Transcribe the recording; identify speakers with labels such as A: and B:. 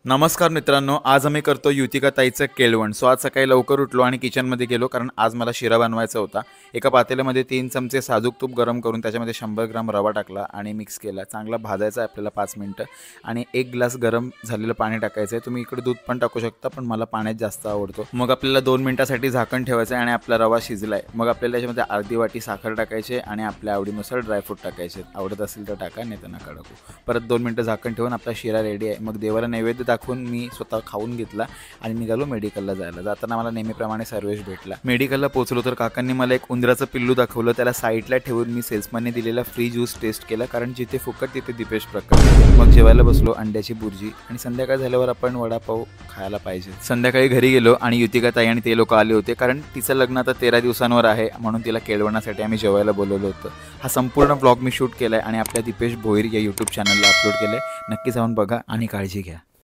A: नमस्कार मित्रांनो, आज आम्ही करतो युतिका ताईचं केळवण. सो आज सकाळी लवकर उठलो आणि किचनमध्ये गेलो कारण आज मला शिरा बनवायचा होता. एका पातेल्यामध्ये 3 चमचे साजूक तूप गरम करून त्याच्यामध्ये 100 ग्राम रवा टाकला आणि मिक्स केला. चांगला भाजायचा आहे आपल्याला 5 मिनिटं आणि 1 ग्लास गरम झालेलं पाणी टाकायचं आहे. तुम्ही इकडे दूध पण टाकू शकता, पण मला पाण्यात जास्त आवडतो. मग आपल्याला 2 मिनिटासाठी झाकण ठेवायचं आहे आणि आपला रवा शिजला आहे. मग आपल्याला याच्यामध्ये अर्धी वाटी साखर टाकायची आणि आपल्या आवडीनुसार ड्रायफ्रूट टाकायचे. आवडत असेल तर टाका, नाही तर नका टाकू. परत 2 मिनिटं झाकण ठेवून आपला शिरा रेडी आहे. मग देवाला नैवेद्य दाखवून मी स्वतः खाऊन घेतला आणि निघालो मेडिकलला जायला. जाताना मला नेहमीप्रमाणे सर्वेश भेटला. मेडिकलला पोहोचलो तर काकांनी मला एक उंदराचं पिल्लू दाखवलं. त्याला साईडला ठेवून मी सेल्समॅनने दिलेला फ्री ज्यूस टेस्ट केला, कारण जिथे फुकट तिथे दीपेश प्रकट. मग जेवायला बसलो, अंड्याची बुर्जी आणि संध्याकाळ झाल्यावर आपण वडापाव खायला पाहिजे. संध्याकाळी घरी गेलो आणि युतिका ताई आणि ते लोक आले होते, कारण तिचं लग्न आता 13 दिवसांवर आहे, म्हणून तिला केळवणासाठी आम्ही जेवायला बोलवलं होतं. हा संपूर्ण व्लॉग मी शूट केलाय आणि आपल्या दीपेश भोईर या यूट्यूब चॅनलला अपलोड केलाय. नक्की जाऊन बघा आणि काळजी घ्या.